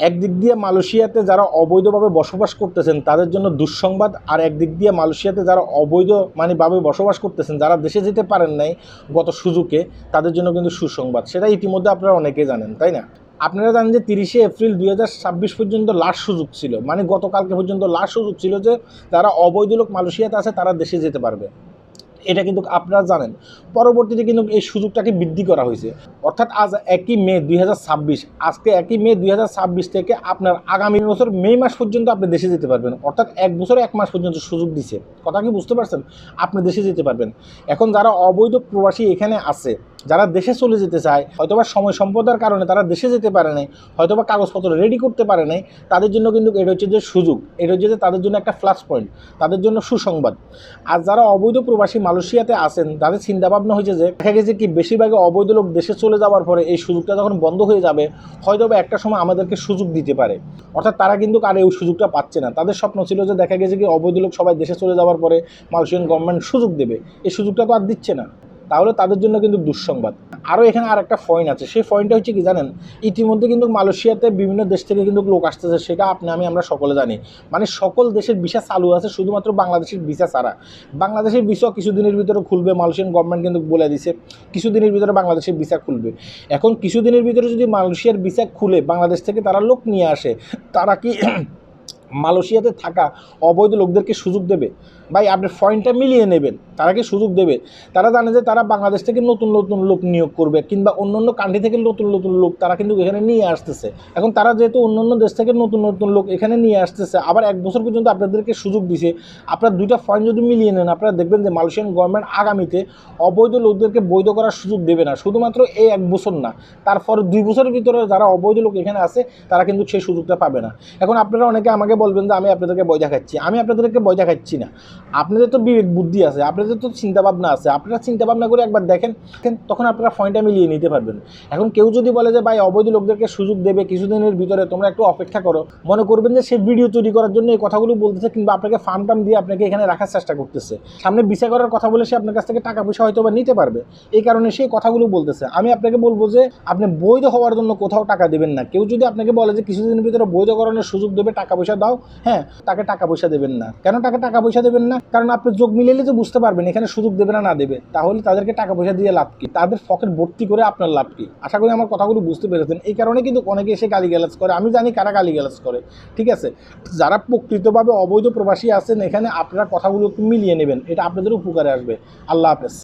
একদিক দিয়ে মালয়েশিয়াতে যারা অবৈধভাবে বসবাস করতেছেন তাদের জন্য দুঃসংবাদ, আর একদিক দিয়ে মালয়েশিয়াতে যারা অবৈধ ভাবে বসবাস করতেছেন, যারা দেশে যেতে পারেন নাই গত সুযোগে, তাদের জন্য কিন্তু সুসংবাদ। সেটা ইতিমধ্যে আপনারা অনেকেই জানেন, তাই না? আপনারা জানেন যে 30শে এপ্রিল 2026 পর্যন্ত লাস্ট সুযোগ ছিল, গতকালকে পর্যন্ত লাস্ট সুযোগ ছিল যে যারা অবৈধ লোক মালয়েশিয়াতে আছে তারা দেশে যেতে পারবে। এটা কিন্তু আপনারা জানেন। পরবর্তীতে কিন্তু এই সুযোগটাকে বৃদ্ধি করা হয়েছে, অর্থাৎ আজ 1 মে 2026, আজকে 1 মে 2026 থেকে আপনার আগামী বছর মে মাস পর্যন্ত আপনি দেশে যেতে পারবেন, অর্থাৎ 1 বছর 1 মাস পর্যন্ত সুযোগ দিছে। কথা কি বুঝতে পারছেন? আপনি দেশে যেতে পারবেন। এখন যারা অবৈধ প্রবাসী এখানে আছে, যারা দেশে চলে যেতে চায়, হয়তোবা সময় সম্পদের কারণে তারা দেশে যেতে পারে নাই, হয়তোবা কাগজপত্র রেডি করতে পারে নাই, তাদের জন্য কিন্তু এটা হচ্ছে যে সুযোগ, এটা হচ্ছে যে তাদের জন্য একটা প্লাস পয়েন্ট, তাদের জন্য সুসংবাদ। আর যারা অবৈধ প্রবাসী মালয়েশিয়াতে আছেন, তাদের চিন্তাভাবনা হয়েছে যে দেখা গেছে কি বেশিরভাগই অবৈধ লোক দেশে চলে যাওয়ার পরে এই সুযোগটা যখন বন্ধ হয়ে যাবে, হয়তোবা একটা সময় আমাদেরকে সুযোগ দিতে পারে। অর্থাৎ তারা কিন্তু আর এই সুযোগটা পাচ্ছে না। তাদের স্বপ্ন ছিল যে দেখা গেছে কি অবৈধ লোক সবাই দেশে চলে যাওয়ার পরে মালয়েশিয়ান গভর্নমেন্ট সুযোগ দেবে, এই সুযোগটা তো আর দিচ্ছে না। তাহলে তাদের জন্য কিন্তু দুঃসংবাদ। আরও এখানে আর একটা পয়েন্ট আছে, সেই পয়েন্টটা হচ্ছে কি জানেন? ইতিমধ্যে কিন্তু মালয়েশিয়াতে বিভিন্ন দেশ থেকে কিন্তু লোক আসতেছে, সেটা আমরা সকলে জানি। সকল দেশের ভিসা চালু আছে, শুধুমাত্র বাংলাদেশের ভিসা ছাড়া। বাংলাদেশের ভিসা কিছুদিনের ভিতরে খুলবে, মালয়েশিয়ান গভর্নমেন্ট কিন্তু বলে দিছে কিছুদিনের ভিতরে বাংলাদেশের ভিসা খুলবে। এখন কিছুদিনের ভিতরে যদি মালয়েশিয়ার ভিসা খুলে বাংলাদেশ থেকে তারা লোক নিয়ে আসে, তারা কি মালয়েশিয়াতে থাকা অবৈধ লোকদেরকে সুযোগ দেবে? ভাই, আপনি পয়েন্টটা মিলিয়ে নেবেন। তারা কি সুযোগ দেবে? তারা জানে যে তারা বাংলাদেশ থেকে নতুন নতুন লোক নিয়োগ করবে, কিংবা অন্য কান্ট্রি থেকে নতুন নতুন লোক তারা কিন্তু এখানে নিয়ে আসতেছে। এখন তারা যেহেতু অন্য দেশ থেকে নতুন নতুন লোক এখানে নিয়ে আসতেছে, আবার 1 বছর পর্যন্ত আপনাদেরকে সুযোগ দিছে, আপনার দুইটা পয়েন্ট যদি মিলিয়ে নেন, আপনারা দেখবেন যে মালয়েশিয়ান গভর্নমেন্ট আগামীতে অবৈধ লোকদেরকে বৈধ করার সুযোগ দেবে না। শুধুমাত্র এই 1 বছর না, তারপর 2 বছরের ভিতরে যারা অবৈধ লোক এখানে আছে তারা কিন্তু সেই সুযোগটা পাবে না। এখন আপনারা অনেকে আমাকে বলবেন যে আমি আপনাদেরকে ভয় দেখাচ্ছি। আমি আপনাদেরকে ভয় দেখাচ্ছি না। আপনাদের তো বিবেক বুদ্ধি আছে, আপনাদের তো চিন্তাভাবনা আছে। আপনারা চিন্তাভাবনা করে একবার দেখেন, তখন আপনারা পয়েন্টটা মিলিয়ে নিতে পারবেন। এখন কেউ যদি বলে যে ভাই অবৈধ লোকদেরকে সুযোগ দেবে কিছুদিনের ভিতরে, তোমরা একটু অপেক্ষা করো, মনে করবেন যে সে ভিডিও তৈরি করার জন্য এই কথাগুলো বলতেছে, কিংবা আপনাকে ফার্ম টার্ম দিয়ে আপনাকে এখানে রাখার চেষ্টা করতেছে। সামনে ভিসা করার কথা বলে সে আপনার কাছ থেকে টাকা পয়সা হয়তো বা নিতে পারবে, এই কারণে সেই কথাগুলো বলতেছে। আমি আপনাকে বলবো যে আপনি বৈধ হওয়ার জন্য কোথাও টাকা দেবেন না। কেউ যদি আপনাকে বলে যে কিছুদিনের ভিতরে বৈধকরণের সুযোগ দেবে, টাকা পয়সা দাও, হ্যাঁ, তাকে টাকা পয়সা দেবেন না। কেন তাকে টাকা পয়সা দেবেন না? কারণ আপনি যোগ মিলাইলে তো বুঝতে পারবেন এখানে সুযোগ দেবে না দেবে। তাহলে তাদেরকে টাকা পয়সা দিয়ে লাভ কি? তাদের পকেট ভর্তি করে আপনার লাভ কি? আশা করি আমার কথাগুলো বুঝতে পেরেছেন। এই কারণে কিন্তু অনেকে এসে গালিগালাজ করে। আমি জানি কারা গালিগালাজ করে, ঠিক আছে? যারা প্রকৃতভাবে অবৈধ প্রবাসী আছেন এখানে, আপনারা কথাগুলো একটু মিলিয়ে নেবেন, এটা আপনাদের উপকারে আসবে। আল্লাহ হাফেজ।